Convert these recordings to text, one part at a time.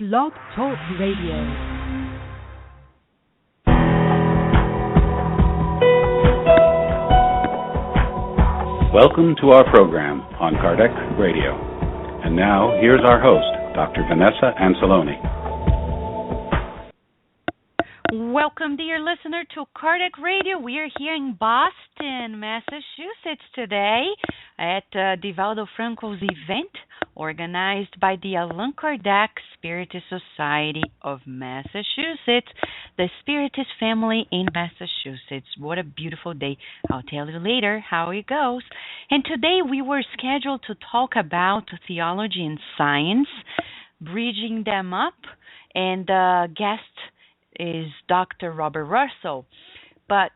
Blog Talk Radio. Welcome to our program on Kardec Radio. And now, here's our host, Dr. Vanessa Anceloni. Welcome, dear listener, to Kardec Radio. We are here in Boston, Massachusetts today at Divaldo Franco's event organized by the Allan Kardec Spiritist Society of Massachusetts, the Spiritist family in Massachusetts. What a beautiful day. I'll tell you later how it goes. And today we were scheduled to talk about theology and science, bridging them up, and guest is Dr. Robert Russell. But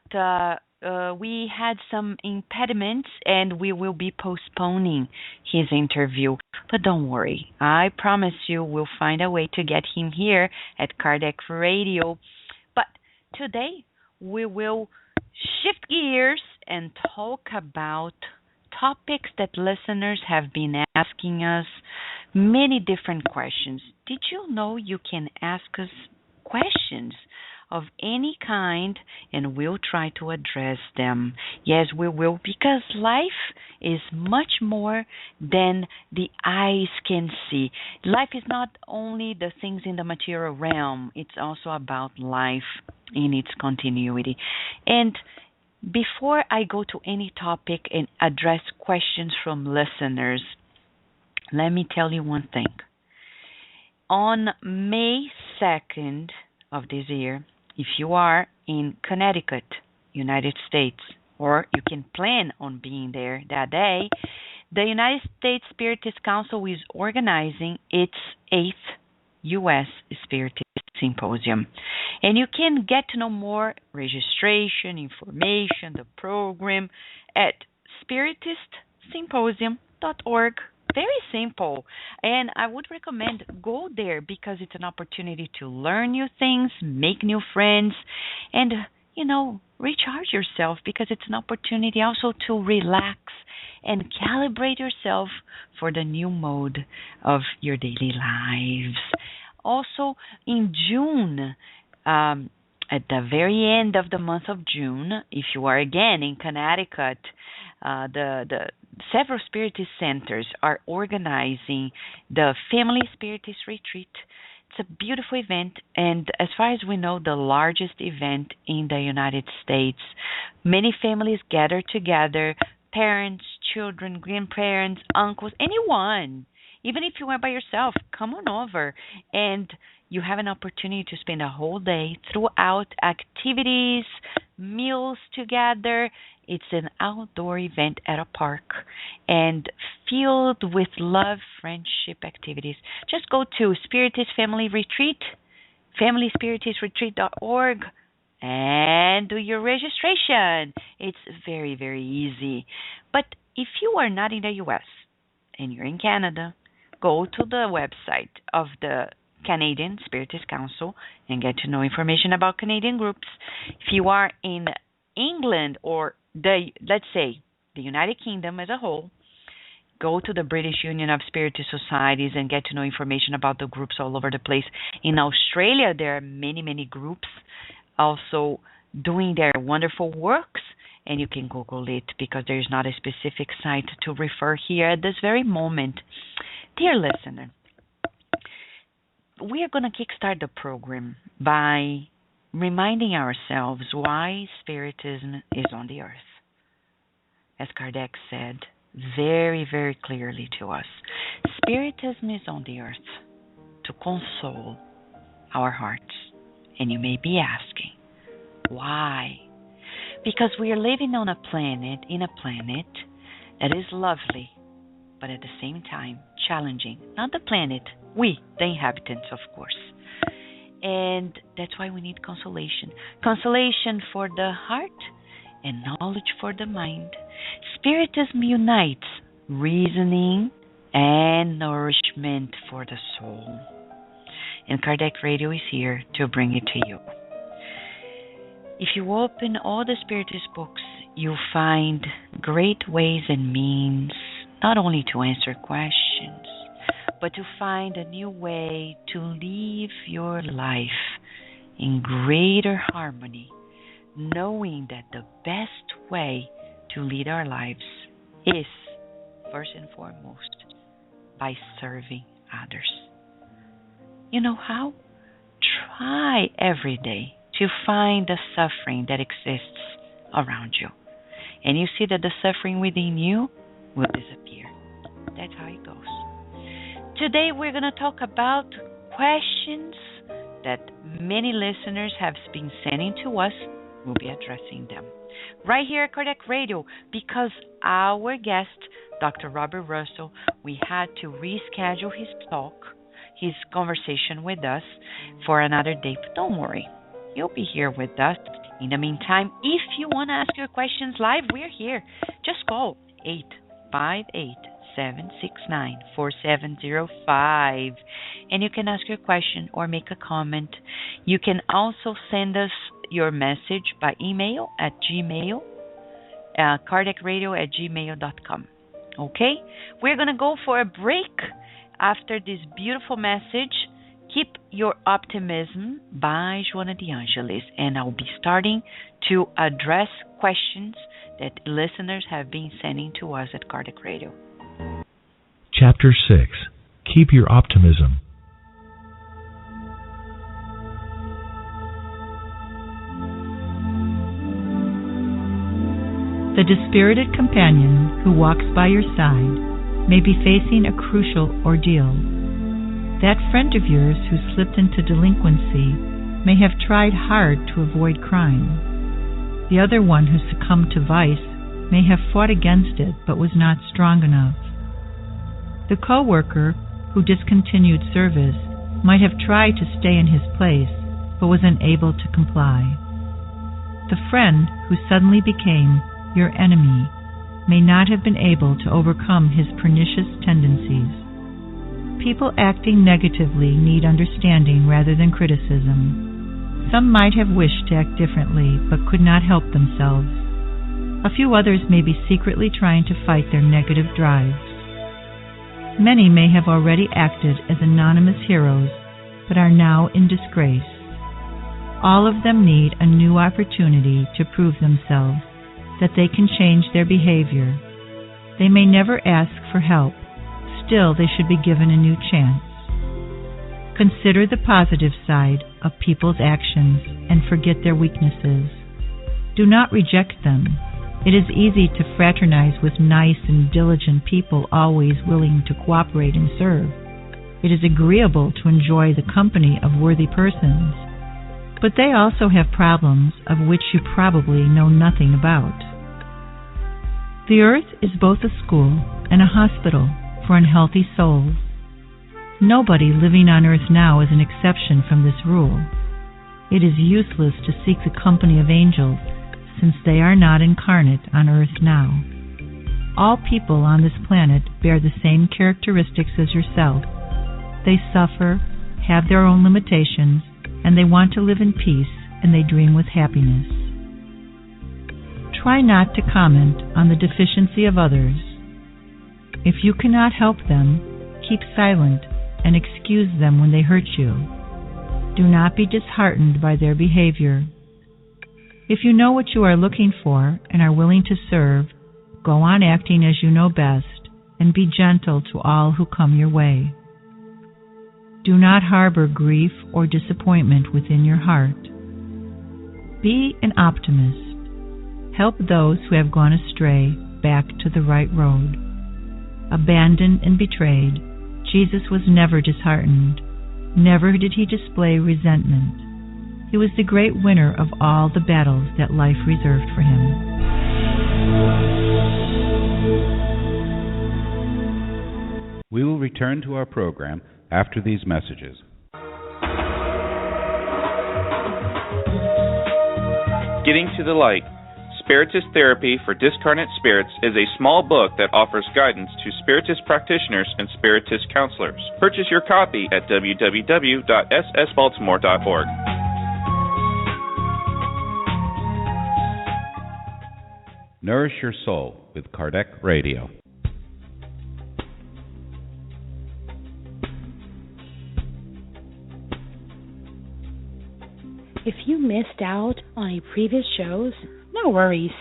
we had some impediments and we will be postponing his interview. But don't worry, I promise you we'll find a way to get him here at Kardec Radio. But today we will shift gears and talk about topics that listeners have been asking us, many different questions. Did you know you can ask us questions of any kind and we'll try to address them? Yes, we will, because life is much more than the eyes can see. Life is not only the things in the material realm, it's also about life in its continuity. And before I go to any topic and address questions from listeners, let me tell you one thing. On May 2nd of this year, if you are in Connecticut, United States, or you can plan on being there that day, the United States Spiritist Council is organizing its 8th U.S. Spiritist Symposium. And you can get to know more registration, information, the program at spiritistsymposium.org. Very simple. And I would recommend go there because it's an opportunity to learn new things, make new friends, and, recharge yourself, because it's an opportunity also to relax and calibrate yourself for the new mode of your daily lives. Also, in June, at the very end of the month of June, if you are again in Connecticut, the several Spiritist centers are organizing the Family Spiritist Retreat. It's a beautiful event, and as far as we know, the largest event in the United States. Many families gather together, parents, children, grandparents, uncles, anyone. Even if you are by yourself, come on over, and you have an opportunity to spend a whole day throughout activities, meals together. It's an outdoor event at a park and filled with love, friendship activities. Just go to Spiritist Family Retreat, FamilySpiritistRetreat.org, and do your registration. It's very, very easy. But if you are not in the U.S. and you're in Canada, go to the website of the Canadian Spiritist Council and get to know information about Canadian groups. If you are in England or let's say the United Kingdom as a whole, go to the British Union of Spiritist Societies and get to know information about the groups all over the place. In Australia, there are many, many groups also doing their wonderful works, and you can Google it because there is not a specific site to refer here at this very moment. Dear listener, we are going to kickstart the program by reminding ourselves why Spiritism is on the earth. As Kardec said very, very clearly to us, Spiritism is on the earth to console our hearts. And you may be asking, why? Because we are living on a planet, that is lovely, but at the same time challenging. Not the planet, we, the inhabitants, of course. And that's why we need consolation. Consolation for the heart and knowledge for the mind. Spiritism unites reasoning and nourishment for the soul. And Kardec Radio is here to bring it to you. If you open all the Spiritist books, you'll find great ways and means not only to answer questions, but to find a new way to live your life in greater harmony, knowing that the best way to lead our lives is, first and foremost, by serving others. You know how? Try every day to find the suffering that exists around you. And you see that the suffering within you will disappear. That's how it goes. Today we're going to talk about questions that many listeners have been sending to us. We'll be addressing them right here at Kardec Radio, because our guest, Dr. Robert Russell, we had to reschedule his conversation with us for another day. But don't worry, he'll be here with us. In the meantime, if you want to ask your questions live, we're here. Just call 858-769-4705 and you can ask your question or make a comment. You can also send us your message by email at gmail, kardecradio@gmail.com. Okay? We're going to go for a break after this beautiful message, Keep Your Optimism by Joana de Angelis. And I'll be starting to address questions that listeners have been sending to us at Kardec Radio. Chapter 6. Keep Your Optimism. The dispirited companion who walks by your side may be facing a crucial ordeal. That friend of yours who slipped into delinquency may have tried hard to avoid crime. The other one who succumbed to vice may have fought against it but was not strong enough. The co-worker who discontinued service might have tried to stay in his place but was unable to comply. The friend who suddenly became your enemy may not have been able to overcome his pernicious tendencies. People acting negatively need understanding rather than criticism. Some might have wished to act differently but could not help themselves. A few others may be secretly trying to fight their negative drives. Many may have already acted as anonymous heroes but are now in disgrace. All of them need a new opportunity to prove themselves, that they can change their behavior. They may never ask for help. Still, they should be given a new chance. Consider the positive side of people's actions and forget their weaknesses. Do not reject them. It is easy to fraternize with nice and diligent people always willing to cooperate and serve. It is agreeable to enjoy the company of worthy persons. But they also have problems of which you probably know nothing about. The earth is both a school and a hospital for unhealthy souls. Nobody living on earth now is an exception from this rule. It is useless to seek the company of angels, since they are not incarnate on earth now. All people on this planet bear the same characteristics as yourself. They suffer, have their own limitations, and they want to live in peace, and they dream with happiness. Try not to comment on the deficiency of others. If you cannot help them, keep silent and excuse them when they hurt you. Do not be disheartened by their behavior. If you know what you are looking for and are willing to serve, go on acting as you know best and be gentle to all who come your way. Do not harbor grief or disappointment within your heart. Be an optimist. Help those who have gone astray back to the right road. Abandoned and betrayed, Jesus was never disheartened. Never did he display resentment. He was the great winner of all the battles that life reserved for him. We will return to our program after these messages. Getting to the Light. Spiritist Therapy for Discarnate Spirits is a small book that offers guidance to Spiritist practitioners and Spiritist counselors. Purchase your copy at www.ssbaltimore.org. Nourish Your Soul with Kardec Radio. If you missed out on any previous shows, no worries.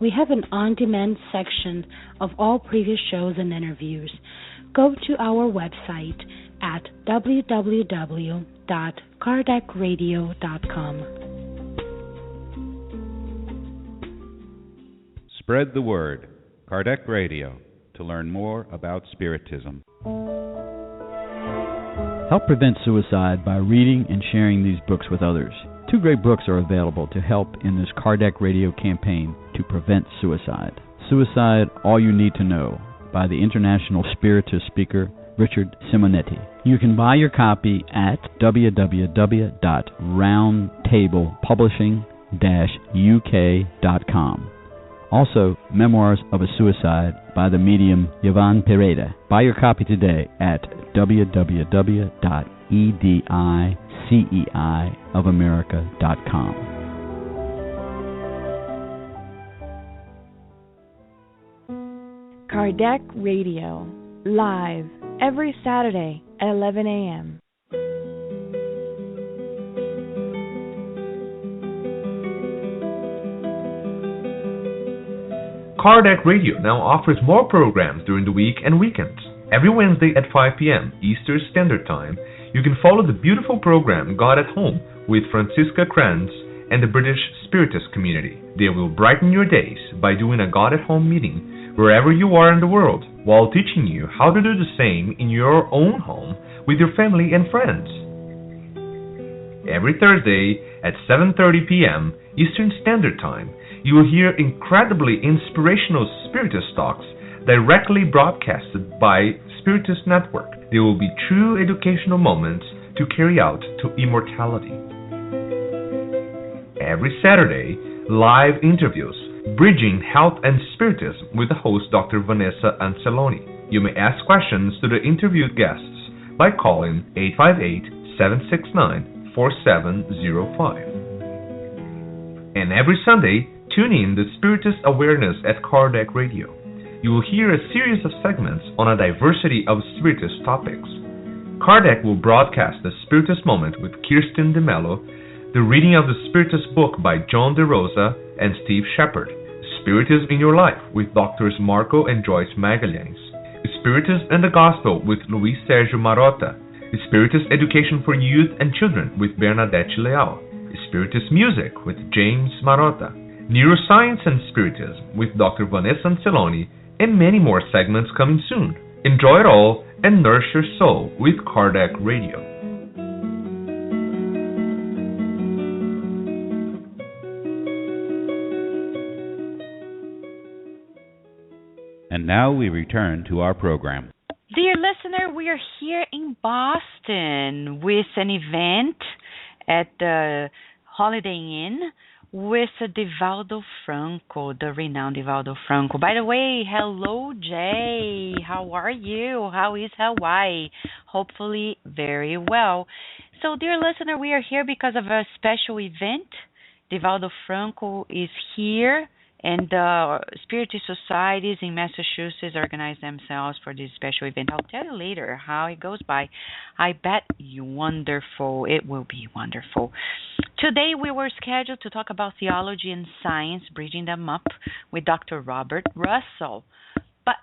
We have an on-demand section of all previous shows and interviews. Go to our website at www.kardecradio.com. Spread the word. Kardec Radio, to learn more about Spiritism. Help prevent suicide by reading and sharing these books with others. 2 great books are available to help in this Kardec Radio campaign to prevent suicide. Suicide, All You Need to Know, by the international Spiritist speaker Richard Simonetti. You can buy your copy at www.roundtablepublishing-uk.com. Also, Memoirs of a Suicide by the medium Yvonne Pereda. Buy your copy today at www.ediceiofamerica.com. Kardec Radio, live every Saturday at 11 a.m. Kardec Radio now offers more programs during the week and weekends. Every Wednesday at 5 p.m. Eastern Standard Time, you can follow the beautiful program God at Home with Francisca Kranz and the British Spiritist community. They will brighten your days by doing a God at Home meeting wherever you are in the world, while teaching you how to do the same in your own home with your family and friends. Every Thursday at 7:30 p.m. Eastern Standard Time, you will hear incredibly inspirational Spiritist talks directly broadcasted by Spiritist Network. They will be true educational moments to carry out to immortality. Every Saturday, live interviews, Bridging Health and Spiritism with the host Dr. Vanessa Anceloni. You may ask questions to the interviewed guests by calling 858-769-4705. And every Sunday, tune in to Spiritist Awareness at Kardec Radio. You will hear a series of segments on a diversity of Spiritist topics. Kardec will broadcast the Spiritist Moment with Kirsten DeMello, the reading of the Spiritist book by John DeRosa and Steve Shepard, Spiritism in Your Life with Drs. Marco and Joyce Magalhães, Spiritism and the Gospel with Luis Sergio Marotta, Spiritist Education for Youth and Children with Bernadette Leal, Spiritist Music with James Marotta, Neuroscience and Spiritism with Dr. Vanessa Anceloni, and many more segments coming soon. Enjoy it all and nourish your soul with Kardec Radio. And now we return to our program. Dear listener, we are here in Boston with an event at the Holiday Inn with Divaldo Franco, the renowned Divaldo Franco. By the way, hello, Jay. How are you? How is Hawaii? Hopefully very well. So, dear listener, we are here because of a special event. Divaldo Franco is here, and Spiritist societies in Massachusetts organize themselves for this special event. I'll tell you later how it goes by. I bet you wonderful. It will be wonderful. Today we were scheduled to talk about theology and science, bridging them up with Dr. Robert Russell, but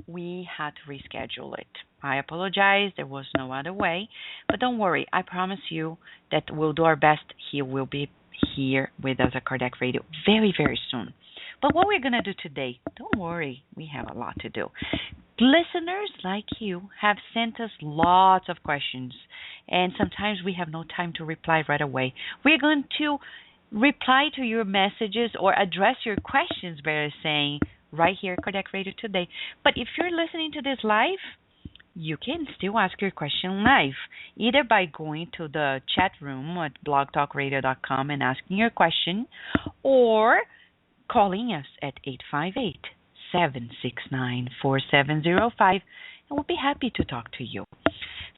we had to reschedule it. I apologize. There was no other way, but don't worry. I promise you that we'll do our best. He will be here with us at Kardec Radio very, very soon. But what we're going to do today, don't worry, we have a lot to do. Listeners like you have sent us lots of questions, and sometimes we have no time to reply right away. We're going to reply to your messages or address your questions, better saying, right here at Kardec Radio today. But if you're listening to this live, you can still ask your question live, either by going to the chat room at blogtalkradio.com and asking your question, or calling us at 858-769-4705, and we'll be happy to talk to you.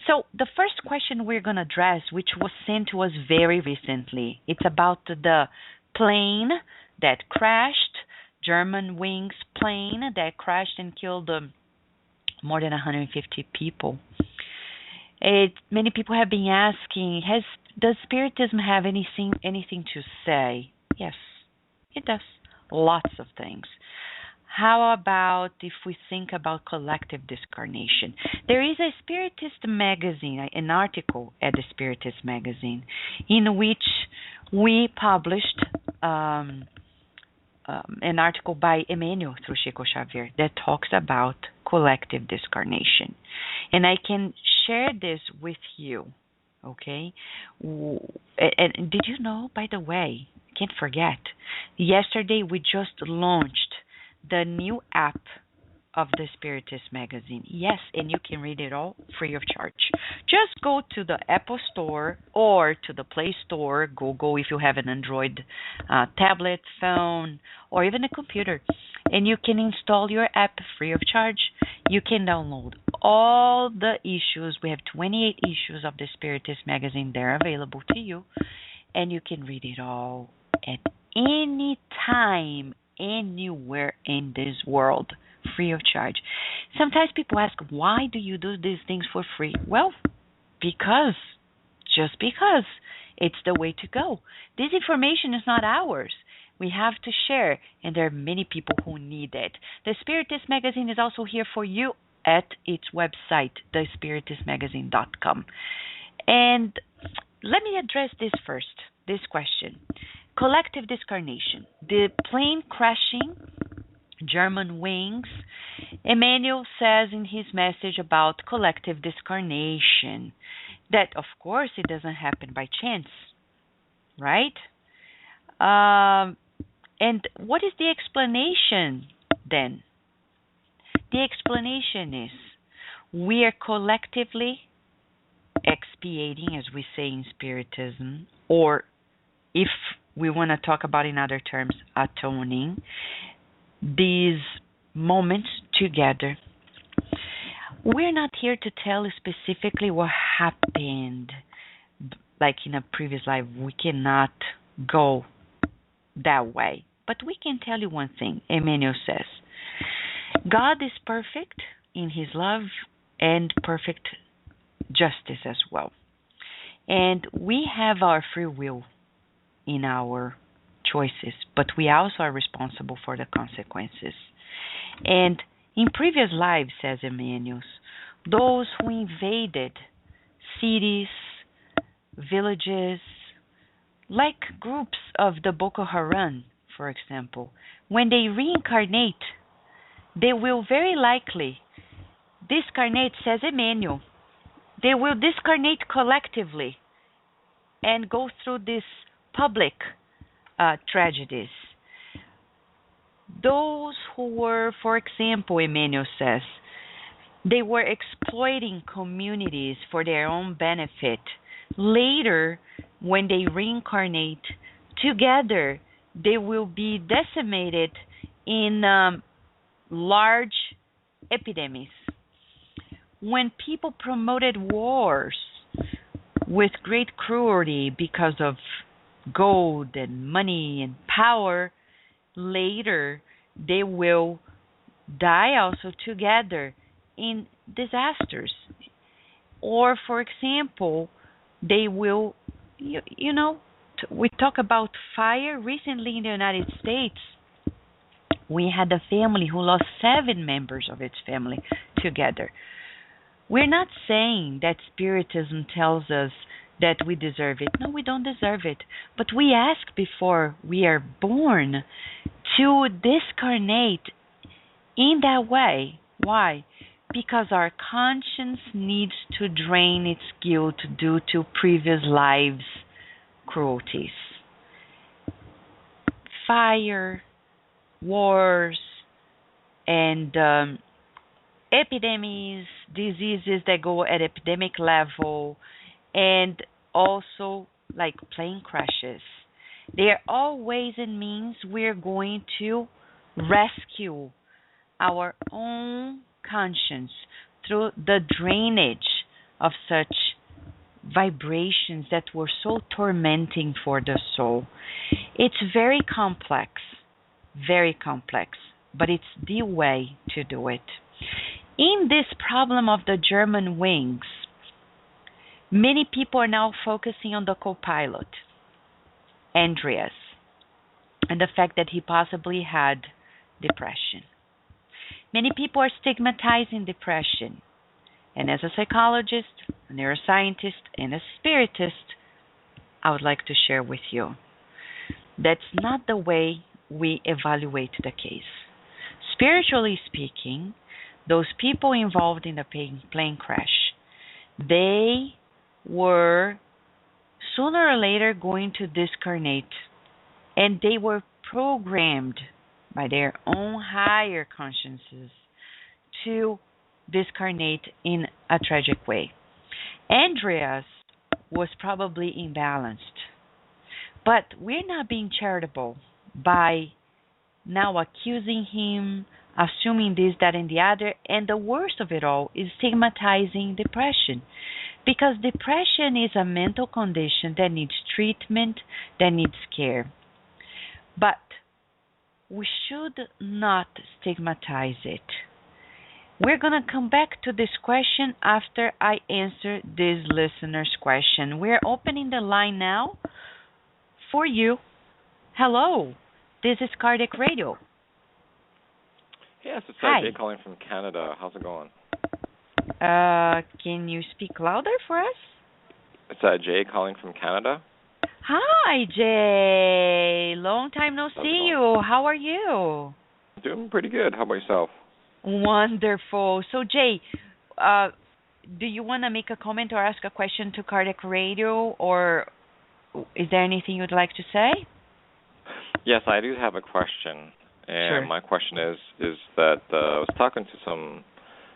So the first question we're going to address, which was sent to us very recently, it's about the plane that crashed, Germanwings plane that crashed and killed more than 150 people. Many people have been asking, has Does Spiritism have anything to say? Yes, it does. Lots of things. How about if we think about collective discarnation? There is a Spiritist magazine, an article at the Spiritist magazine, in which we published an article by Emmanuel through Chico Xavier that talks about collective discarnation. And I can share this with you, okay? And did you know, by the way, can't forget, yesterday we just launched the new app of the Spiritist magazine. Yes, and you can read it all free of charge. Just go to the Apple Store or to the Play Store, Google if you have an Android tablet, phone, or even a computer, and you can install your app free of charge. You can download all the issues. We have 28 issues of the Spiritist magazine. They're available to you, and you can read it all at any time, anywhere in this world, free of charge. Sometimes people ask, why do you do these things for free? Well, just because it's the way to go. This information is not ours. We have to share, and there are many people who need it. The Spiritist magazine is also here for you at its website, thespiritistmagazine.com. And let me address this question. Collective discarnation, the plane crashing, German wings. Emmanuel says in his message about collective discarnation that, of course, it doesn't happen by chance, right? And what is the explanation then? The explanation is we are collectively expiating, as we say in Spiritism, or if we want to talk about in other terms, atoning, these moments together. We're not here to tell you specifically what happened, like in a previous life. We cannot go that way. But we can tell you one thing, Emmanuel says. God is perfect in his love and perfect justice as well. And we have our free will in our choices, but we also are responsible for the consequences. And in previous lives, says Emmanuel, those who invaded cities, villages, like groups of the Boko Haram, for example, when they reincarnate, they will very likely discarnate, says Emmanuel. They will discarnate collectively and go through these public tragedies. Those who were, for example, Emmanuel says, they were exploiting communities for their own benefit. Later, when they reincarnate, together they will be decimated in large epidemics. When people promoted wars with great cruelty because of gold and money and power, later they will die also together in disasters. Or, for example, they will, we talk about fire. Recently in the United States, we had a family who lost 7 members of its family together. We're not saying that Spiritism tells us that we deserve it. No, we don't deserve it. But we ask before we are born to discarnate in that way. Why? Because our conscience needs to drain its guilt due to previous lives' cruelties. Fire, wars, and epidemics, diseases that go at epidemic level, and also like plane crashes. They are all ways and means we're going to rescue our own conscience through the drainage of such vibrations that were so tormenting for the soul. It's very complex, but it's the way to do it. In this problem of the German wings, Many people are now focusing on the co-pilot, Andreas, and the fact that he possibly had depression. Many people are stigmatizing depression. And as a psychologist, a neuroscientist, and a spiritist, I would like to share with you that's not the way we evaluate the case. Spiritually speaking, those people involved in the plane crash, they were sooner or later going to discarnate, and they were programmed by their own higher consciences to discarnate in a tragic way. Andreas was probably imbalanced, but we're not being charitable by now accusing him, assuming this, that, and the other, and the worst of it all is stigmatizing depression, because depression is a mental condition that needs treatment, that needs care. But we should not stigmatize it. We're going to come back to this question after I answer this listener's question. We're opening the line now for you. Hello, this is Cardiac Radio. Yes, it's Hi. Jay calling from Canada. How's it going? Can you speak louder for us? It's Jay calling from Canada. Hi, Jay. Long time no see you. How are you? Doing pretty good. How about yourself? Wonderful. So, Jay, do you want to make a comment or ask a question to Cardiac Radio, or is there anything you'd like to say? Yes, I do have a question. And Sure. my question is that I was talking to some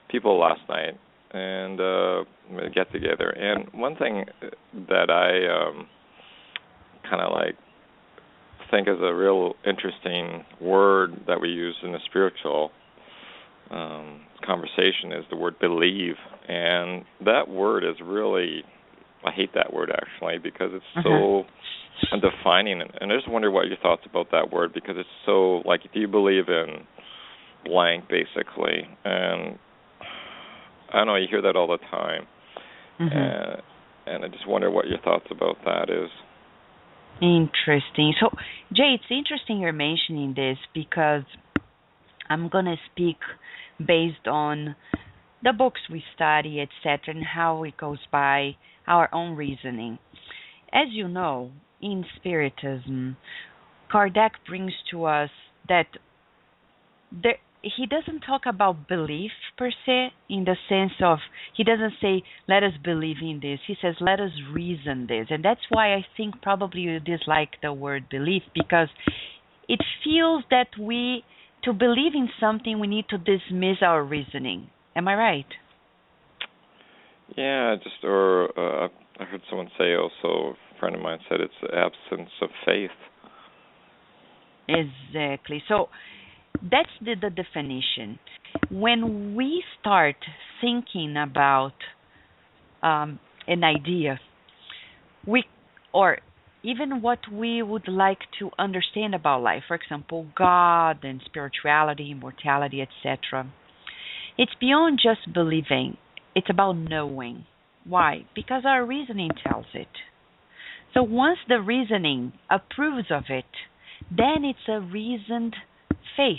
people last night and get together. And one thing that I kind of like think is a real interesting word that we use in the spiritual conversation is the word believe. And that word is really, I hate that word actually, because it's so defining. And I just wonder what your thoughts about that word, because it's so, like, do you believe in blank, basically? And I don't know, you hear that all the time. And I just wonder what your thoughts about that is. Interesting. So, Jay, it's interesting you're mentioning this, because I'm going to speak based on the books we study, etc., and how it goes by our own reasoning. As you know, in Spiritism, Kardec brings to us that he doesn't talk about belief per se, in the sense of, he doesn't say, let us believe in this. He says, let us reason this. And that's why I think probably you dislike the word belief, because it feels that to believe in something, we need to dismiss our reasoning. Am I right? Yeah, I heard someone say also, a friend of mine said it's the absence of faith. Exactly. So that's the definition. When we start thinking about an idea, or even what we would like to understand about life, for example, God and spirituality, immortality, etc., it's beyond just believing. It's about knowing. Why? Because our reasoning tells it. So once the reasoning approves of it, then it's a reasoned faith.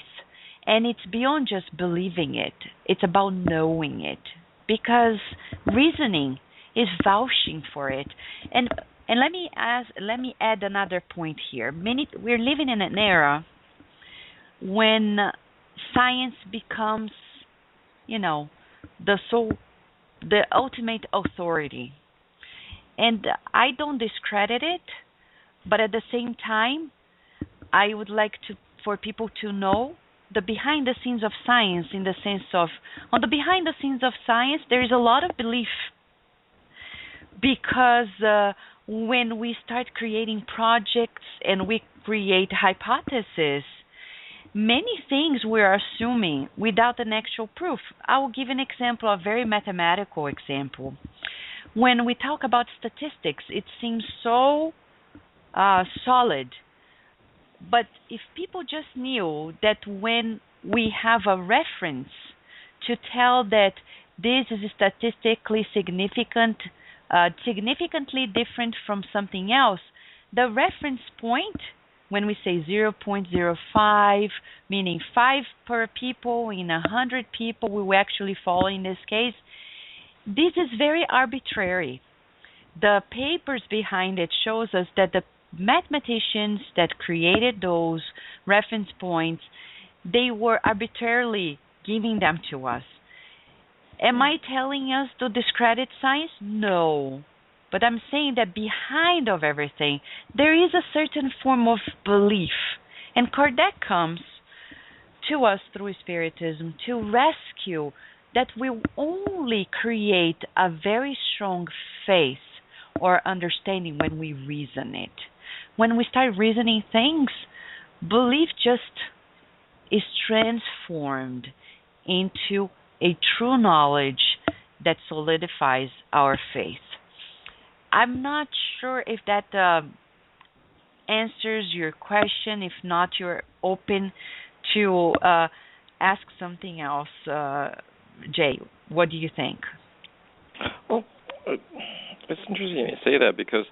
And it's beyond just believing it. It's about knowing it. Because reasoning is vouching for it. And let me add another point here. We're living in an era when science becomes, the ultimate authority. And I don't discredit it, but at the same time, I would like for people to know the behind the scenes of science, in the sense of, on the behind the scenes of science, there is a lot of belief. Because when we start creating projects and we create hypotheses, many things we're assuming without an actual proof. I will give an example, a very mathematical example. When we talk about statistics, it seems so solid. But if people just knew that when we have a reference to tell that this is statistically significant significantly different from something else. The reference point, when we say 0.05, meaning 5 per people in 100 people we will actually follow in this case, this is very arbitrary. The papers behind it shows us that the mathematicians that created those reference points, they were arbitrarily giving them to us. Am I telling us to discredit science? No. But I'm saying that behind of everything, there is a certain form of belief. And Kardec comes to us through Spiritism to rescue that we only create a very strong faith or understanding when we reason it. When we start reasoning things, belief just is transformed into a true knowledge that solidifies our faith. I'm not sure if that answers your question. If not, you're open to ask something else. Jay, what do you think? Well, it's interesting you say that, because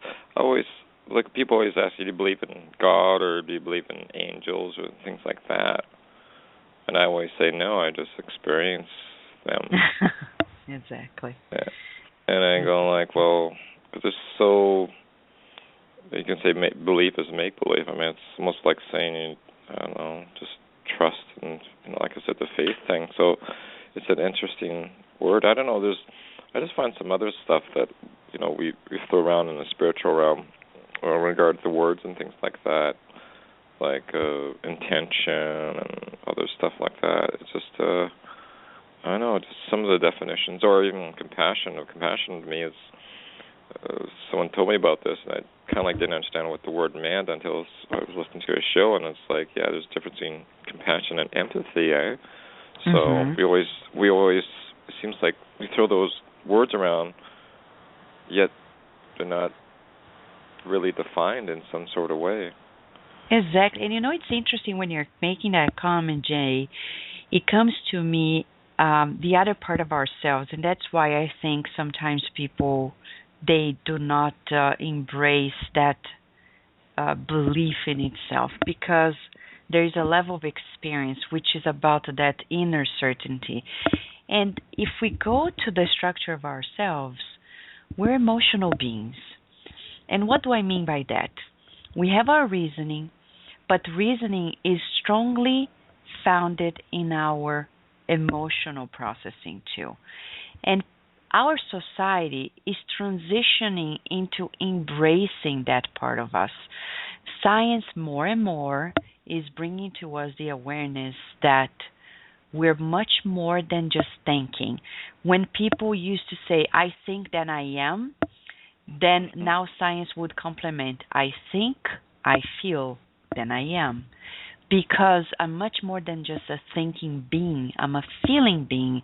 people always ask you, do you believe in God or do you believe in angels or things like that? And I always say no, I just experience them. Exactly. Yeah. And I go like, well, because it's so, you can say belief is make-believe. I mean, it's almost like saying, I don't know, just trust and, like I said, the faith thing. So it's an interesting word. I don't know, I just find some other stuff that, we throw around in the spiritual realm in regard to words and things like that, like intention and other stuff like that. It's just, I don't know, just some of the definitions, or even compassion. Compassion to me is, someone told me about this, and I kind of didn't understand what the word meant until I was listening to a show, and it's like, yeah, there's a difference between compassion and empathy, eh? So we always, it seems like we throw those words around, yet they're not really defined in some sort of way. Exactly. And it's interesting when you're making that comment, Jay, it comes to me the other part of ourselves, and that's why I think sometimes people, they do not embrace that belief in itself, because there is a level of experience which is about that inner certainty. And if we go to the structure of ourselves, we're emotional beings. And what do I mean by that? We have our reasoning, but reasoning is strongly founded in our emotional processing too. And our society is transitioning into embracing that part of us. Science more and more is bringing to us the awareness that we're much more than just thinking. When people used to say, I think then I am, then now science would complement, I think, I feel, then I am. Because I'm much more than just a thinking being. I'm a feeling being.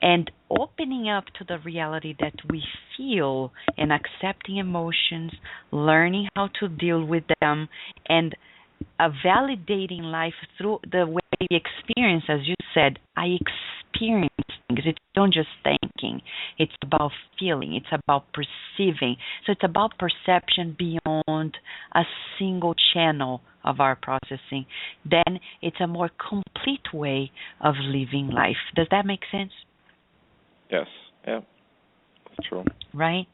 And opening up to the reality that we feel and accepting emotions, learning how to deal with them, and validating life through the way we experience. As you said, I experience things. It's not just thinking. It's about feeling. It's about perceiving. So it's about perception beyond a single channel of our processing. Then it's a more complete way of living life. Does that make sense? Yes. Yeah. That's true. Right?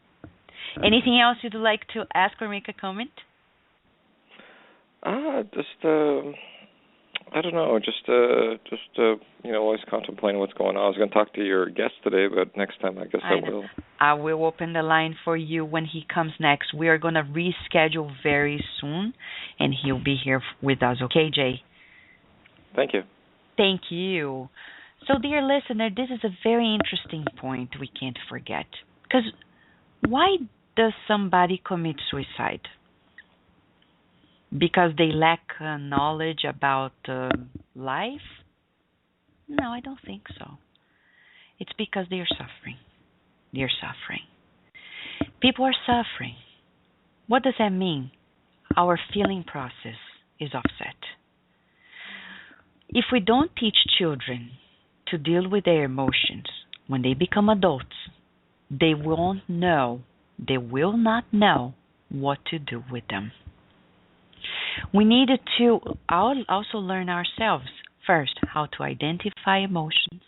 Anything else you'd like to ask or make a comment? I don't know. Just always contemplating what's going on. I was going to talk to your guest today, but next time I guess I will. I will open the line for you when he comes next. We are going to reschedule very soon, and he'll be here with us. Okay, Jay? Thank you. Thank you. So, dear listener, this is a very interesting point we can't forget. Because why does somebody commit suicide? Because they lack knowledge about life? No, I don't think so. It's because they are suffering. They're suffering. People are suffering. What does that mean? Our feeling process is offset. If we don't teach children to deal with their emotions when they become adults, they won't know they will not know what to do with them. We needed to also learn ourselves first how to identify emotions.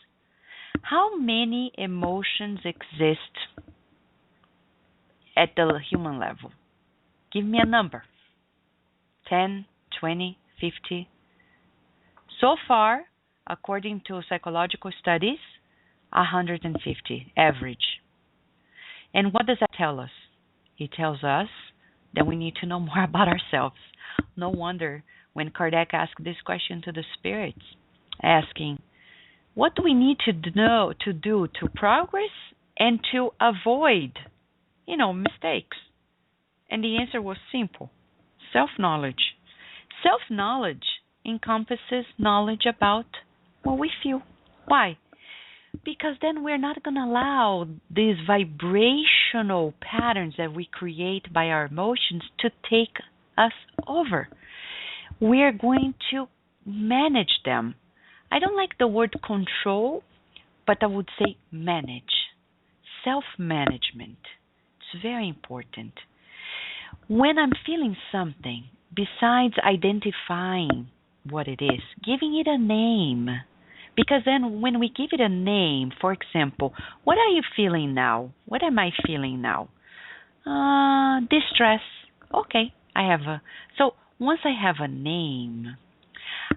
How many emotions exist at the human level? Give me a number. 10, 20, 50. So far, according to psychological studies, 150 average. And what does that tell us? It tells us that we need to know more about ourselves. No wonder when Kardec asked this question to the spirits, asking, what do we need to do to progress and to avoid, mistakes? And the answer was simple: self-knowledge. Self-knowledge encompasses knowledge about what we feel. Why? Because then we're not going to allow these vibrational patterns that we create by our emotions to take us over. We're going to manage them. I don't like the word control, but I would say manage. Self-management. It's very important. When I'm feeling something, besides identifying what it is, giving it a name. Because then when we give it a name, for example, what are you feeling now? What am I feeling now? Distress. Okay, so once I have a name,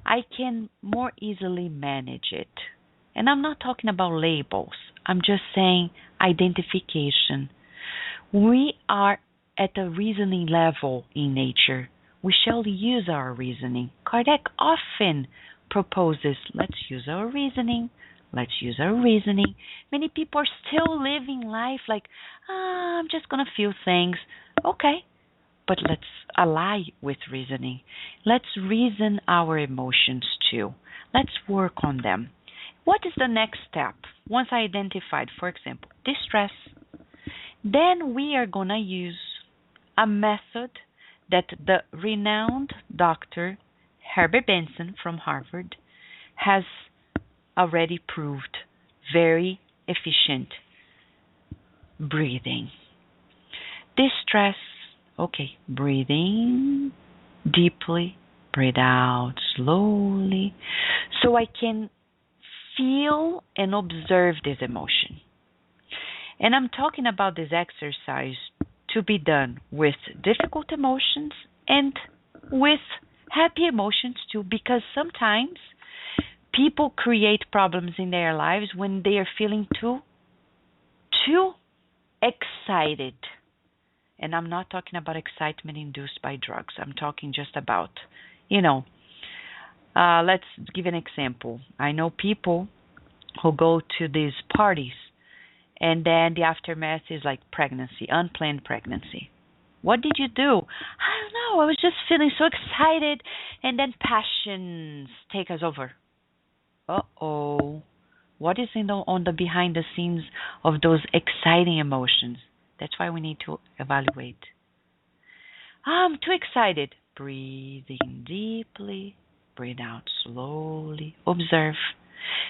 I can more easily manage it. And I'm not talking about labels. I'm just saying identification. We are at a reasoning level in nature. We shall use our reasoning. Kardec often proposes, let's use our reasoning. Let's use our reasoning. Many people are still living life like, I'm just going to feel things. Okay, but let's ally with reasoning. Let's reason our emotions too. Let's work on them. What is the next step? Once I identified, for example, distress, then we are going to use a method that the renowned Dr. Herbert Benson from Harvard has already proved very efficient. Breathing. Distress. Okay, breathing deeply, breathe out slowly, so I can feel and observe this emotion. And I'm talking about this exercise to be done with difficult emotions and with happy emotions too, because sometimes people create problems in their lives when they are feeling too excited. And I'm not talking about excitement induced by drugs. I'm talking just about, let's give an example. I know people who go to these parties and then the aftermath is like pregnancy, unplanned pregnancy. What did you do? I don't know. I was just feeling so excited, and then passions take us over. Uh-oh. What is on the behind the scenes of those exciting emotions? That's why we need to evaluate. I'm too excited. Breathe in deeply. Breathe out slowly. Observe.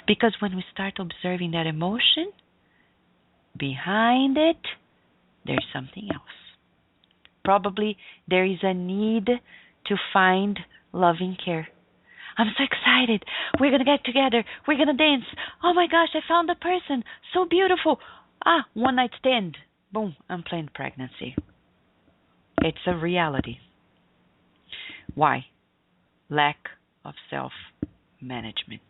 Because when we start observing that emotion, behind it, there's something else. Probably there is a need to find loving care. I'm so excited. We're going to get together. We're going to dance. Oh my gosh, I found a person. So beautiful. One night stand. Boom, unplanned pregnancy. It's a reality. Why? Lack of self-management.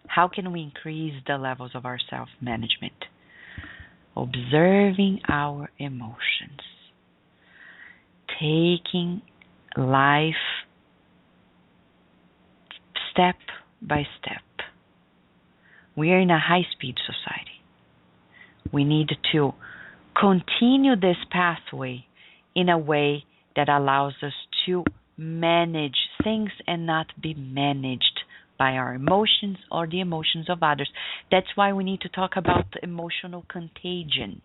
How can we increase the levels of our self-management? Observing our emotions. Taking life step by step. We are in a high-speed society. We need to continue this pathway in a way that allows us to manage things and not be managed by our emotions or the emotions of others. That's why we need to talk about emotional contagion.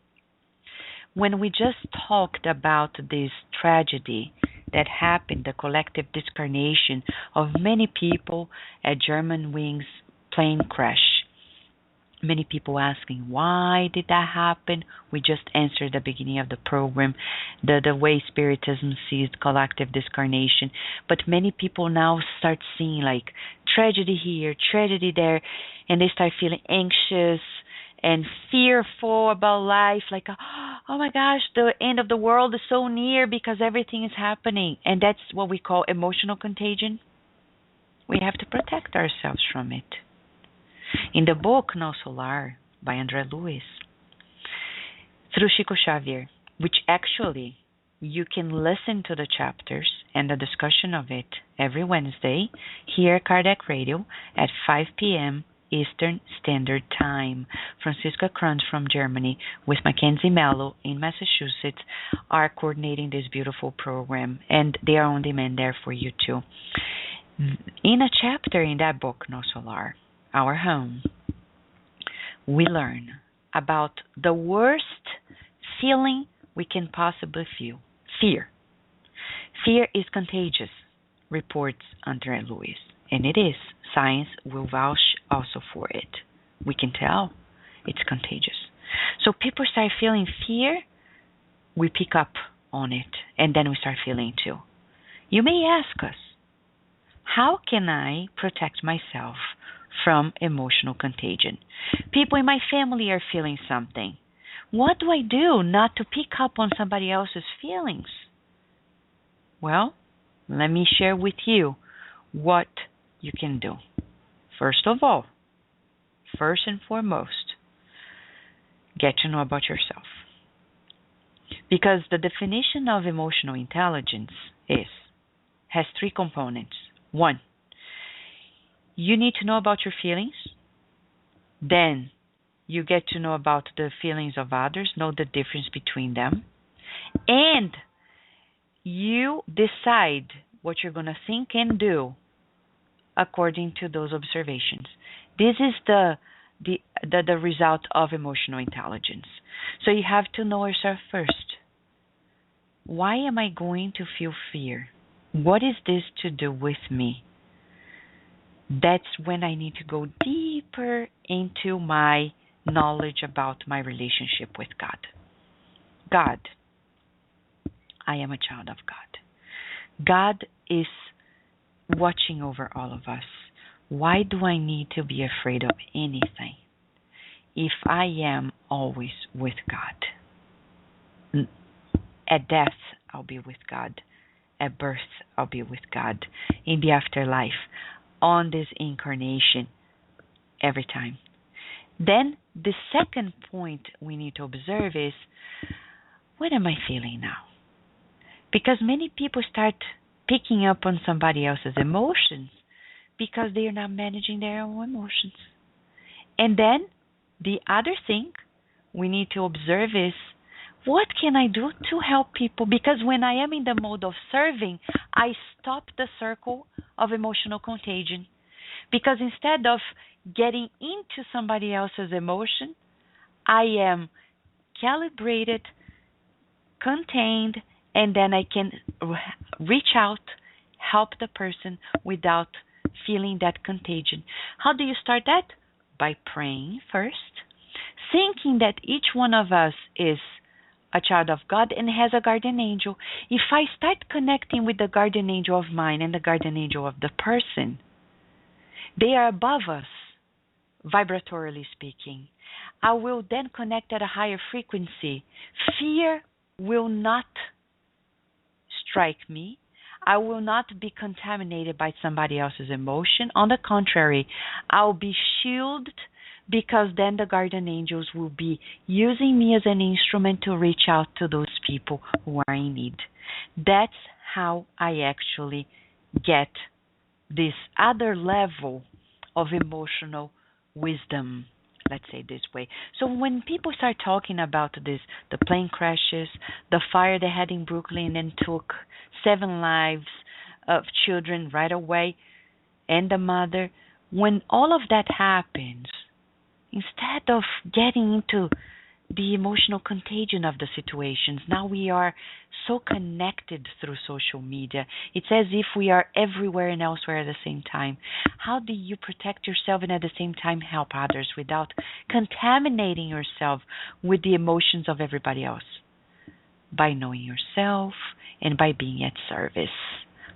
When we just talked about this tragedy that happened, the collective discarnation of many people at Germanwings plane crash, Many people asking, why did that happen? We just answered at the beginning of the program, the way Spiritism sees collective discarnation. But many people now start seeing like tragedy here, tragedy there, and they start feeling anxious and fearful about life, like, oh my gosh, the end of the world is so near because everything is happening. And that's what we call emotional contagion. We have to protect ourselves from it. In the book No Solar by André Luiz, through Chico Xavier, which actually you can listen to the chapters and the discussion of it every Wednesday here at Kardec Radio at 5 p.m. Eastern Standard Time. Francisca Kranz from Germany with Mackenzie Mello in Massachusetts are coordinating this beautiful program, and they are on demand there for you too. In a chapter in that book, No Solar, Our Home, we learn about the worst feeling we can possibly feel, fear. Fear is contagious, reports André Luiz, and it is. Science will vouch also for it. We can tell it's contagious. So people start feeling fear, we pick up on it, and then we start feeling too. You may ask us, how can I protect myself from emotional contagion? People in my family are feeling something. What do I do not to pick up on somebody else's feelings? Well, let me share with you what you can do. First of all, first and foremost, get to know about yourself. Because the definition of emotional intelligence has three components. One, you need to know about your feelings. Then you get to know about the feelings of others, know the difference between them. And you decide what you're going to think and do according to those observations. This is the result of emotional intelligence. So you have to know yourself first. Why am I going to feel fear? What is this to do with me? That's when I need to go deeper into my knowledge about my relationship with God. God, I am a child of God. God is watching over all of us. Why do I need to be afraid of anything if I am always with God? At death, I'll be with God. At birth, I'll be with God. In the afterlife, on this incarnation, every time. Then the second point we need to observe is, what am I feeling now? Because many people start picking up on somebody else's emotions because they are not managing their own emotions. And then the other thing we need to observe is, what can I do to help people? Because when I am in the mode of serving, I stop the circle of emotional contagion. Because instead of getting into somebody else's emotion, I am calibrated, contained, and then I can reach out, help the person without feeling that contagion. How do you start that? By praying first, thinking that each one of us is a child of God and has a guardian angel. If I start connecting with the guardian angel of mine and the guardian angel of the person, they are above us, vibratorily speaking. I will then connect at a higher frequency. Fear will not strike me. I will not be contaminated by somebody else's emotion. On the contrary, I'll be shielded, because then the guardian angels will be using me as an instrument to reach out to those people who are in need. That's how I actually get this other level of emotional wisdom, let's say this way. So when people start talking about this, the plane crashes, the fire they had in Brooklyn and took 7 lives of children right away, and the mother, when all of that happens, instead of getting into the emotional contagion of the situations. Now we are so connected through social media. It's as if we are everywhere and elsewhere at the same time. How do you protect yourself and at the same time help others without contaminating yourself with the emotions of everybody else? By knowing yourself and by being at service.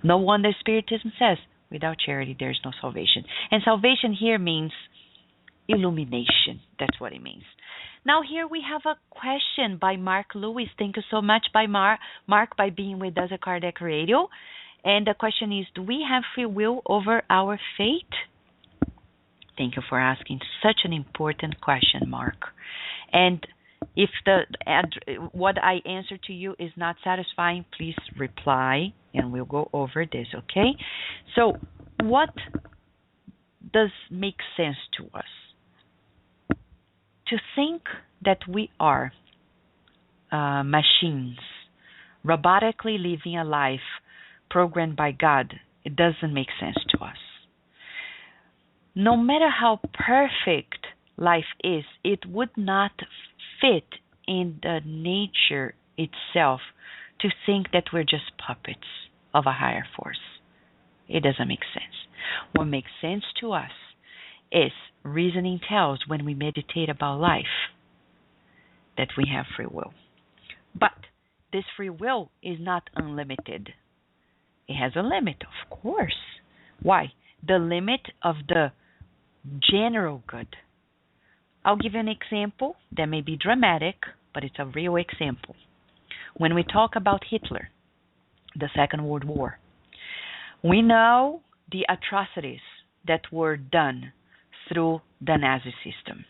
No wonder Spiritism says, without charity there is no salvation. And salvation here means illumination. That's what it means. Now here we have a question by Mark Lewis. Thank you so much, Mark, by being with us at Kardec Radio. And the question is, do we have free will over our fate? Thank you for asking such an important question, Mark. And if what I answer to you is not satisfying, please reply and we'll go over this, okay? So what does make sense to us? To think that we are machines, robotically living a life programmed by God, it doesn't make sense to us. No matter how perfect life is, it would not fit in the nature itself to think that we're just puppets of a higher force. It doesn't make sense. What makes sense to us is reasoning tells when we meditate about life that we have free will. But this free will is not unlimited. It has a limit, of course. Why? The limit of the general good. I'll give you an example that may be dramatic, but it's a real example. When we talk about Hitler, the Second World War, we know the atrocities that were done through the Nazi system.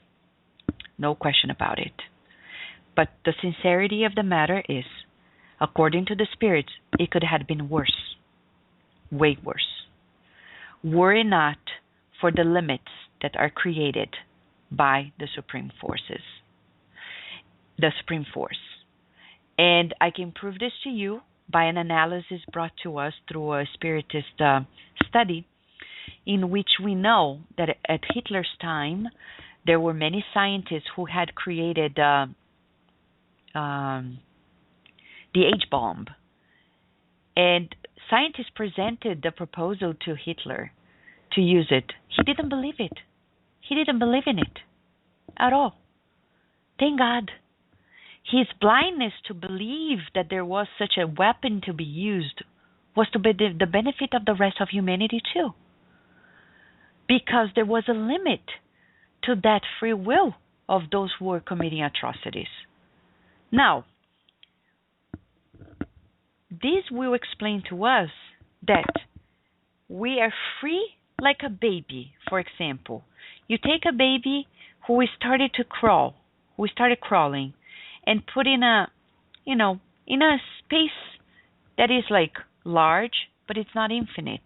No question about it. But the sincerity of the matter is, according to the spirits, it could have been worse. Way worse. Were it not for the limits that are created by the Supreme Forces. The Supreme Force. And I can prove this to you by an analysis brought to us through a Spiritist study, in which we know that at Hitler's time, there were many scientists who had created the H-bomb. And scientists presented the proposal to Hitler to use it. He didn't believe it. He didn't believe in it at all. Thank God. His blindness to believe that there was such a weapon to be used was to be the benefit of the rest of humanity too. Because there was a limit to that free will of those who were committing atrocities. Now, this will explain to us that we are free like a baby. For example, you take a baby who started to crawl, who started crawling, and put in a space that is like large, but it's not infinite.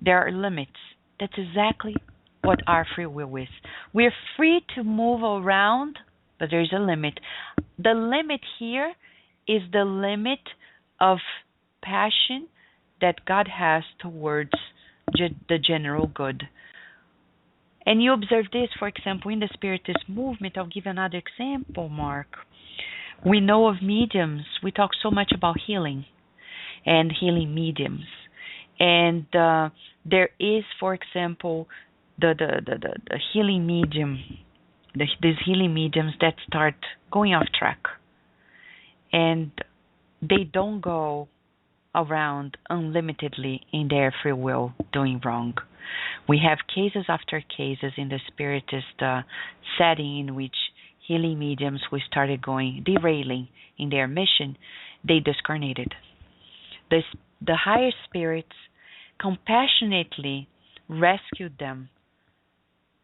There are limits. That's exactly what our free will is. We're free to move around, but there's a limit. The limit here is the limit of passion that God has towards the general good. And you observe this, for example, in the Spiritist movement. I'll give another example, Mark. We know of mediums. We talk so much about healing and healing mediums. And there is, for example, the healing medium, these healing mediums that start going off track. And they don't go around unlimitedly in their free will doing wrong. We have cases after cases in the Spiritist setting in which healing mediums who started derailing in their mission, they discarnated. The higher spirits compassionately rescued them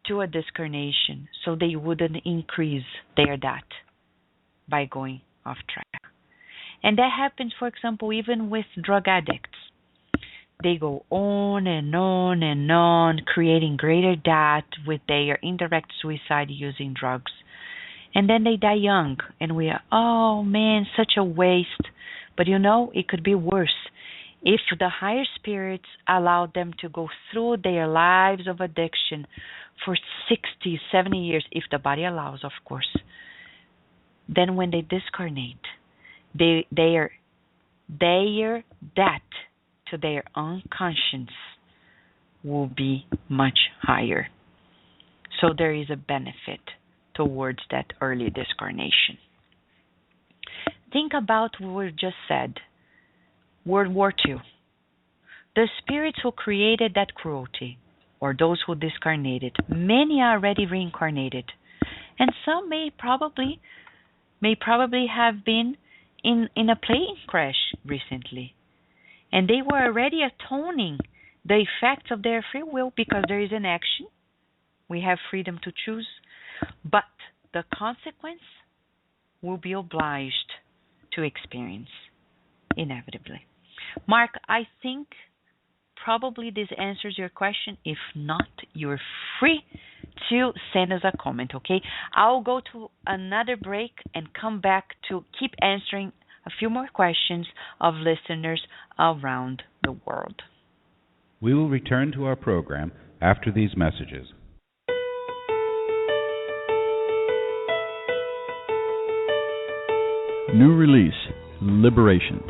to a discarnation so they wouldn't increase their debt by going off track. And that happens, for example, even with drug addicts. They go on and on and on, creating greater debt with their indirect suicide using drugs. And then they die young, and we are, oh man, such a waste. But it could be worse. If the higher spirits allowed them to go through their lives of addiction for 60, 70 years, if the body allows, of course, then when they discarnate, their debt to their unconscious will be much higher. So there is a benefit towards that early discarnation. Think about what we just said. World War II. The spirits who created that cruelty, or those who discarnated, many are already reincarnated, and some may probably have been in a plane crash recently, and they were already atoning the effects of their free will because there is an action. We have freedom to choose, but the consequence will be obliged to experience inevitably. Mark, I think probably this answers your question. If not, you're free to send us a comment, okay? I'll go to another break and come back to keep answering a few more questions of listeners around the world. We will return to our program after these messages. New release, Liberation.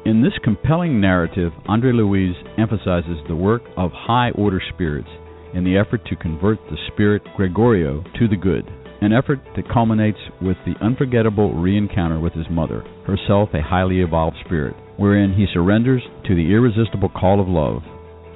In this compelling narrative, Andre Luiz emphasizes the work of high-order spirits in the effort to convert the spirit Gregorio to the good, an effort that culminates with the unforgettable re-encounter with his mother, herself a highly evolved spirit, wherein he surrenders to the irresistible call of love.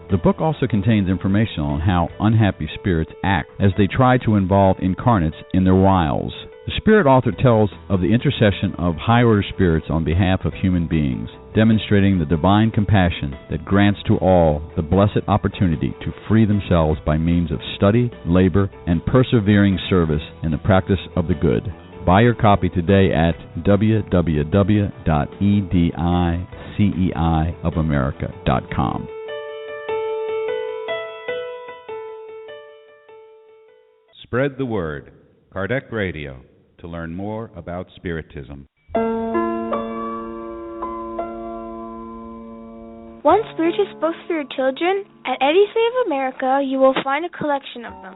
The book also contains information on how unhappy spirits act as they try to involve incarnates in their wiles. The spirit author tells of the intercession of high-order spirits on behalf of human beings, demonstrating the divine compassion that grants to all the blessed opportunity to free themselves by means of study, labor, and persevering service in the practice of the good. Buy your copy today at www.ediceiofamerica.com. Spread the word. Kardec Radio, to learn more about Spiritism. Want Spiritist books for your children? At Edicei of America, you will find a collection of them.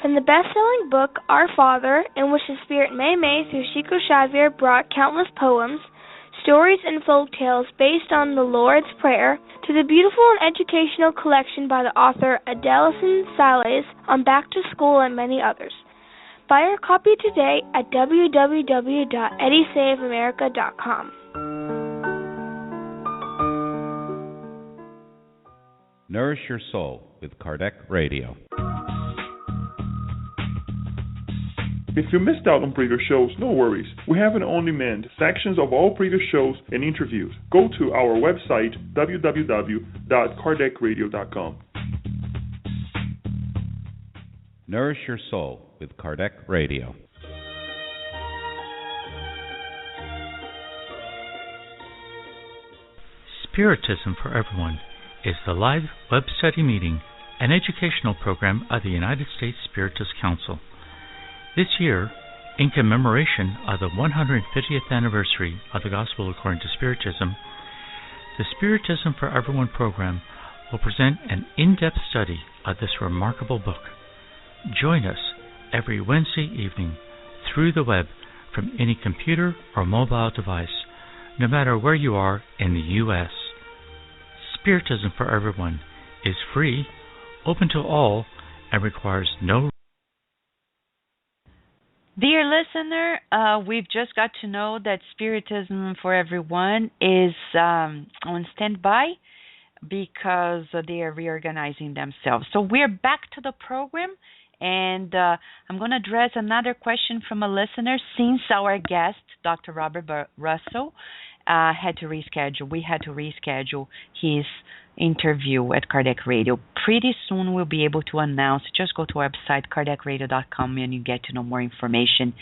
From the best-selling book, Our Father, in which the Spirit Mei through Chico Xavier brought countless poems, stories, and folk tales based on the Lord's Prayer, to the beautiful and educational collection by the author Adelison Sales on Back to School and many others. Buy your copy today at www.ediceiofamerica.com. Nourish your soul with Kardec Radio. If you missed out on previous shows, no worries. We have an on-demand sections of all previous shows and interviews. Go to our website, www.kardecradio.com. Nourish your soul with Kardec Radio. Spiritism for Everyone is the live web study meeting and educational program of the United States Spiritist Council. This year, in commemoration of the 150th anniversary of the Gospel according to Spiritism, the Spiritism for Everyone program will present an in-depth study of this remarkable book. Join us every Wednesday evening through the web from any computer or mobile device, no matter where you are in the U.S. Spiritism for Everyone is free, open to all, and requires no. Dear listener, we've just got to know that Spiritism for Everyone is on standby because they are reorganizing themselves. So we're back to the program, and I'm going to address another question from a listener since our guest, Dr. Robert Russell, had to reschedule. We had to reschedule his interview at Kardec Radio. Pretty soon we'll be able to announce. Just go to our website, kardecradio.com, and you get to know more information.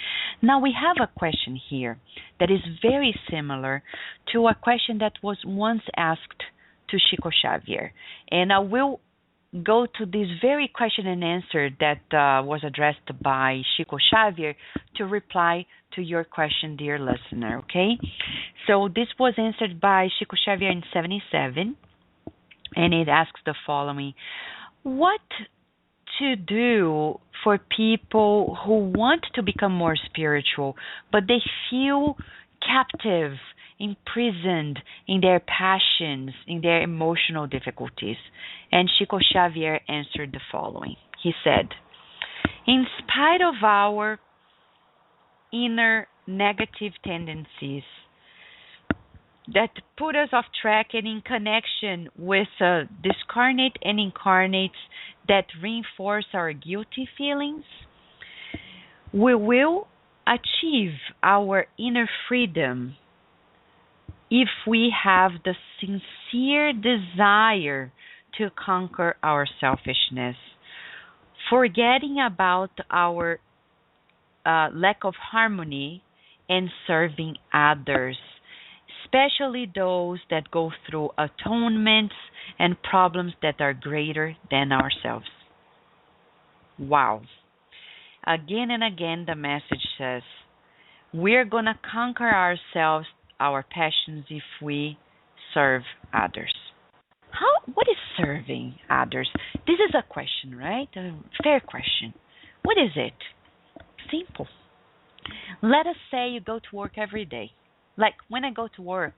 Now we have a question here that is very similar to a question that was once asked to Chico Xavier. And I will go to this very question and answer that was addressed by Chico Xavier to reply to your question, dear listener, okay? So this was answered by Chico Xavier in 1977, and it asks the following: what to do for people who want to become more spiritual, but they feel captive, imprisoned in their passions, in their emotional difficulties? And Chico Xavier answered the following. He said, in spite of our inner negative tendencies that put us off track and in connection with discarnate and incarnates that reinforce our guilty feelings, we will achieve our inner freedom if we have the sincere desire to conquer our selfishness, forgetting about our lack of harmony and serving others, especially those that go through atonements and problems that are greater than ourselves. Wow. Again and again, the message says, we're going to conquer ourselves, our passions, if we serve others. What is serving others? This is a question, right? A fair question. What is it? Simple. Let us say you go to work every day. Like when I go to work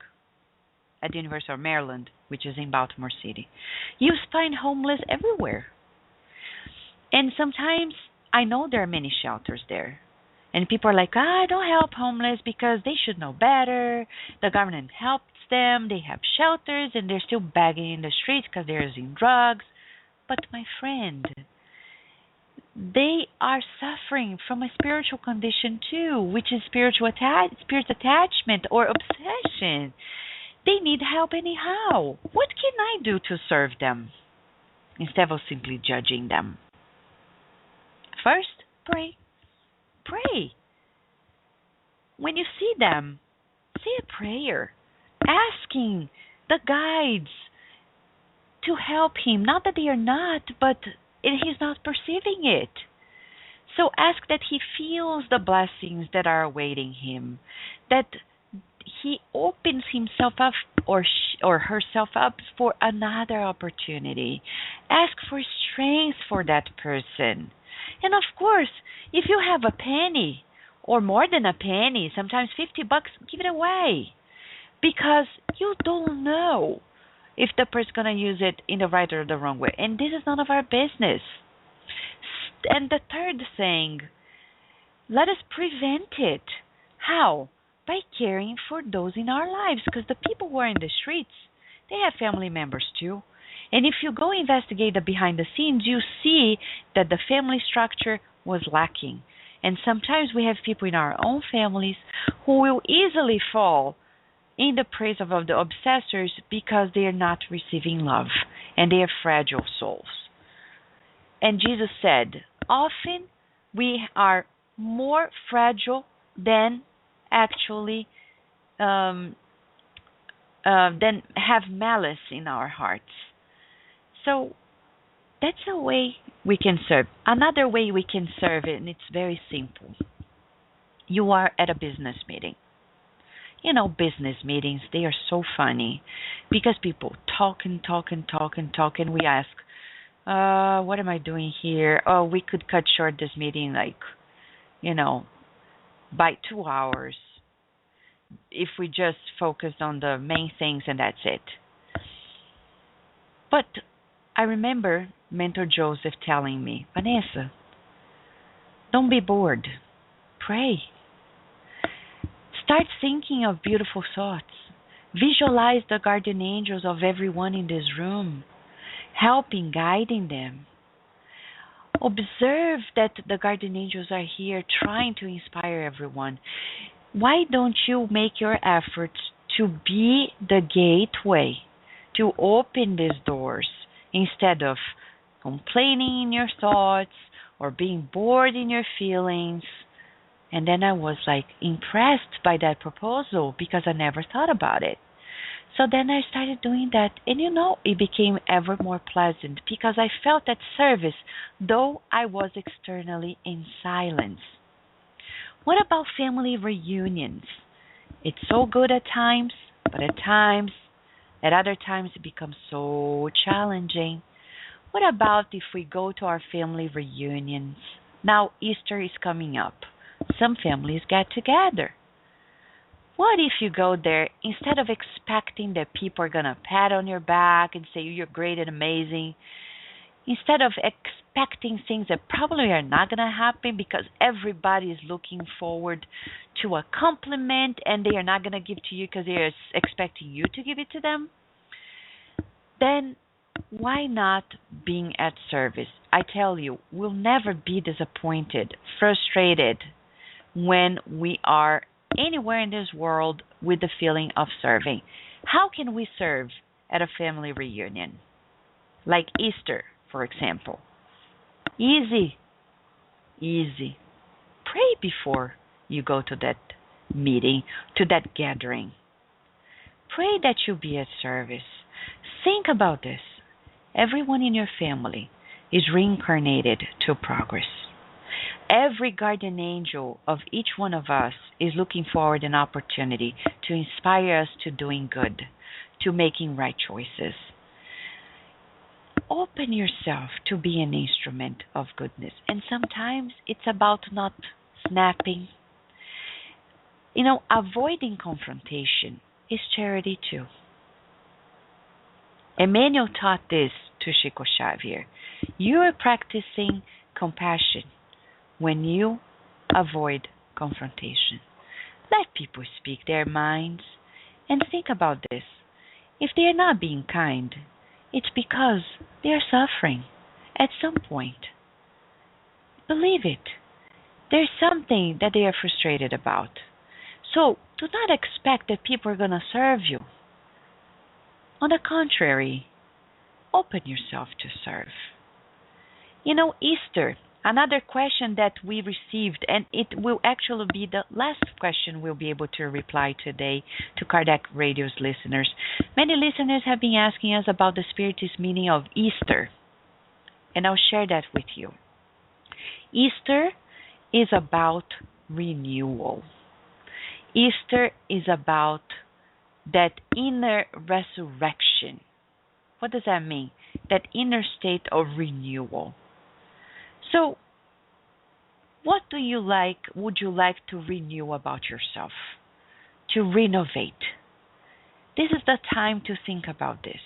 at the University of Maryland, which is in Baltimore City, you find homeless everywhere. And sometimes I know there are many shelters there. And people are like, I don't help homeless because they should know better. The government helps them. They have shelters and they're still begging in the streets because they're using drugs. But my friend, they are suffering from a spiritual condition too, which is spirit attachment or obsession. They need help anyhow. What can I do to serve them instead of simply judging them? First, pray. Pray. When you see them, say a prayer, asking the guides to help him. Not that they are not, but he's not perceiving it. So ask that he feels the blessings that are awaiting him, that he opens himself up or herself up for another opportunity. Ask for strength for that person. And of course, if you have a penny or more than a penny, sometimes $50, give it away, because you don't know if the person's going to use it in the right or the wrong way. And this is none of our business. And the third thing, let us prevent it. How? By caring for those in our lives, because the people who are in the streets, they have family members too. And if you go investigate the behind the scenes, you see that the family structure was lacking. And sometimes we have people in our own families who will easily fall in the praise of the obsessors because they are not receiving love and they are fragile souls. And Jesus said, often we are more fragile than actually than have malice in our hearts. So that's a way we can serve. Another way we can serve it, and it's very simple. You are at a business meeting. You know, business meetings, they are so funny because people talk and talk and talk and talk, and we ask, what am I doing here? Oh, we could cut short this meeting by 2 hours if we just focused on the main things and that's it. But I remember Mentor Joseph telling me, Vanessa, don't be bored. Pray. Start thinking of beautiful thoughts. Visualize the guardian angels of everyone in this room, helping, guiding them. Observe that the guardian angels are here trying to inspire everyone. Why don't you make your efforts to be the gateway, to open these doors, instead of complaining in your thoughts or being bored in your feelings? And then I was impressed by that proposal because I never thought about it. So then I started doing that, and it became ever more pleasant because I felt that service, though I was externally in silence. What about family reunions? It's so good at times, but at other times it becomes so challenging. What about if we go to our family reunions? Now Easter is coming up. Some families get together. What if you go there, instead of expecting that people are going to pat on your back and say you're great and amazing, instead of expecting things that probably are not going to happen because everybody is looking forward to a compliment and they are not going to give to you because they are expecting you to give it to them, then why not being at service? I tell you, we'll never be disappointed, frustrated when we are anywhere in this world with the feeling of serving. How can we serve at a family reunion? Like Easter, for example. Easy. Pray before you go to that meeting, to that gathering. Pray that you'll be at service. Think about this. Everyone in your family is reincarnated to progress. Every guardian angel of each one of us is looking forward an opportunity to inspire us to doing good, to making right choices. Open yourself to be an instrument of goodness. And sometimes it's about not snapping. Avoiding confrontation is charity too. Emmanuel taught this to Chico Xavier. You are practicing compassion when you avoid confrontation. Let people speak their minds and think about this. If they are not being kind, it's because they are suffering at some point. Believe it. There's something that they are frustrated about. So do not expect that people are going to serve you. On the contrary, open yourself to serve. Easter, another question that we received, and it will actually be the last question we'll be able to reply today to Kardec Radio's listeners. Many listeners have been asking us about the Spiritist meaning of Easter, and I'll share that with you. Easter is about renewal. Easter is about that inner resurrection. What does that mean? That inner state of renewal. So, what would you like to renew about yourself? To renovate? This is the time to think about this.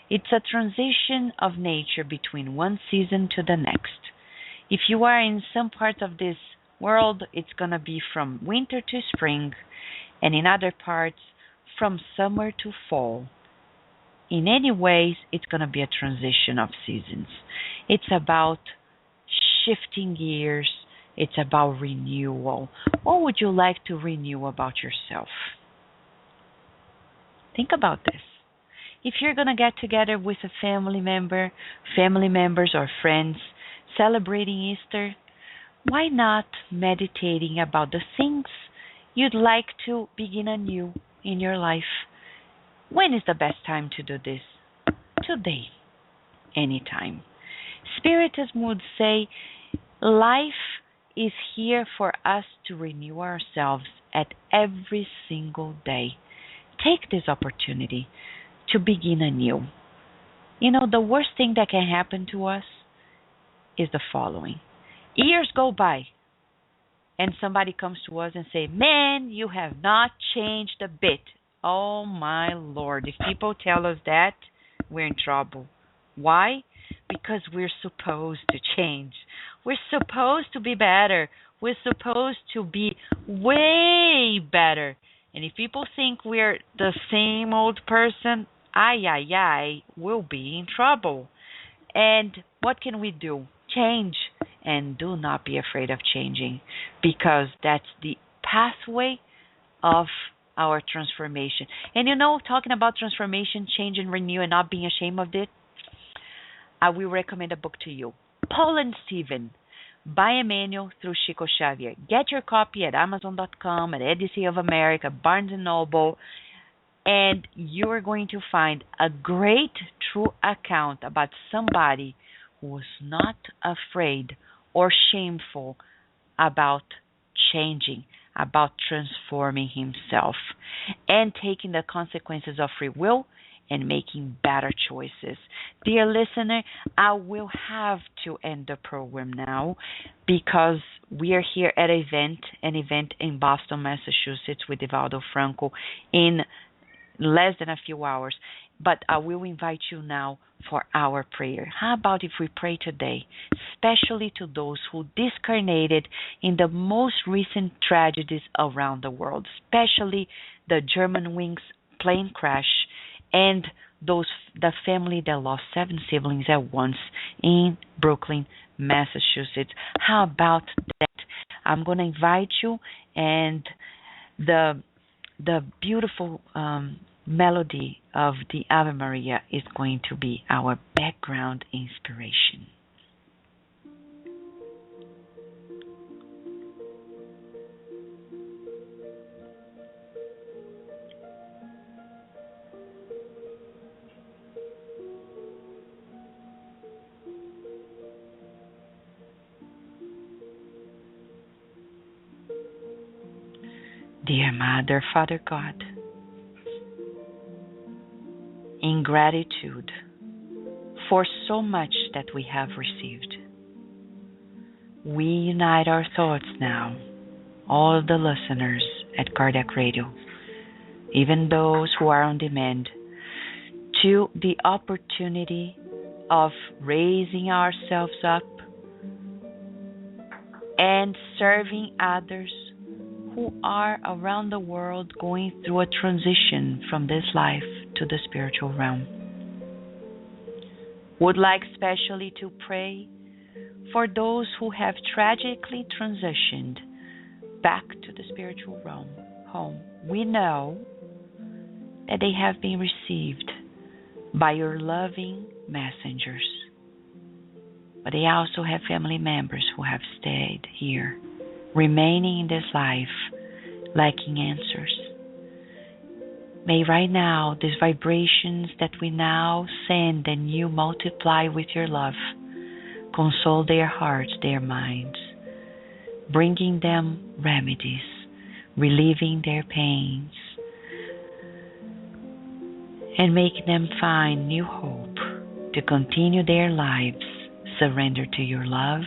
It's a transition of nature between one season to the next. If you are in some part of this world, it's going to be from winter to spring, and in other parts, from summer to fall. In any ways, it's going to be a transition of seasons. It's about shifting gears. It's about renewal. What would you like to renew about yourself? Think about this. If you're going to get together with a family members or friends celebrating Easter, why not meditating about the things you'd like to begin anew in your life? When is the best time to do this? Today. Anytime. Spiritism would say life is here for us to renew ourselves at every single day. Take this opportunity to begin anew. The worst thing that can happen to us is the following. Years go by and somebody comes to us and say, man, you have not changed a bit. Oh my Lord, if people tell us that, we're in trouble. Why? Because we're supposed to change. We're supposed to be better. We're supposed to be way better. And if people think we're the same old person, we'll be in trouble. And what can we do? Change. And do not be afraid of changing, because that's the pathway of our transformation. And talking about transformation, change and renew and not being ashamed of it, I will recommend a book to you. Paul and Stephen by Emmanuel through Chico Xavier. Get your copy at Amazon.com, at EDC of America, Barnes & Noble, and you are going to find a great true account about somebody who was not afraid or shameful about changing, about transforming himself, and taking the consequences of free will and making better choices. Dear listener, I will have to end the program now because we are here at an event in Boston, Massachusetts with Divaldo Franco in less than a few hours. But I will invite you now for our prayer. How about if we pray today, especially to those who discarnated in the most recent tragedies around the world, especially the Germanwings plane crash and the family that lost 7 siblings at once in Brooklyn, Massachusetts. How about that? I'm going to invite you, and the beautiful melody of the Ave Maria is going to be our background inspiration. Dear Mother, Father God, in gratitude for so much that we have received, we unite our thoughts now, all the listeners at Kardec Radio, even those who are on demand, to the opportunity of raising ourselves up and serving others who are around the world going through a transition from this life to the spiritual realm. Would like especially to pray for those who have tragically transitioned back to the spiritual realm, home. We know that they have been received by your loving messengers, but they also have family members who have stayed here, remaining in this life, lacking answers. May right now, these vibrations that we now send and you multiply with your love, console their hearts, their minds, bringing them remedies, relieving their pains, and making them find new hope to continue their lives surrendered to your love,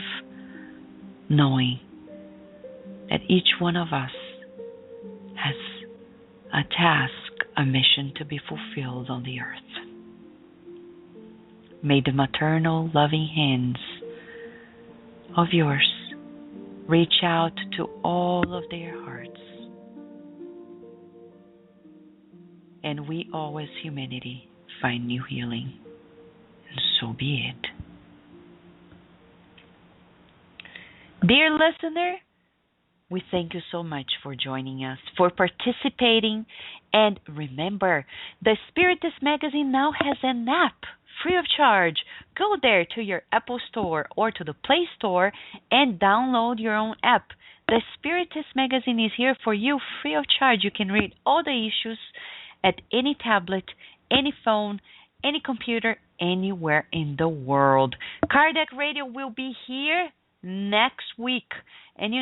knowing that each one of us has a task, a mission to be fulfilled on the earth. May the maternal loving hands of yours reach out to all of their hearts, and we all as humanity find new healing, and so be it. Dear listener, we thank you so much for joining us, for participating, and remember, the Spiritist Magazine now has an app, free of charge. Go there to your Apple Store or to the Play Store and download your own app. The Spiritist Magazine is here for you, free of charge. You can read all the issues at any tablet, any phone, any computer, anywhere in the world. Kardec Radio will be here next week, and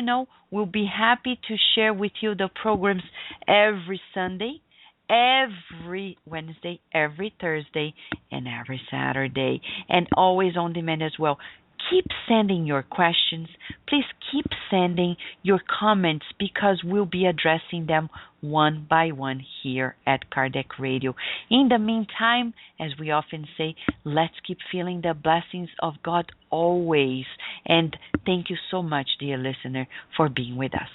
we'll be happy to share with you the programs every Sunday, every Wednesday, every Thursday, and every Saturday, and always on demand as well. Keep sending your questions. Please keep sending your comments, because we'll be addressing them one by one here at Kardec Radio. In the meantime, as we often say, let's keep feeling the blessings of God always. And thank you so much, dear listener, for being with us.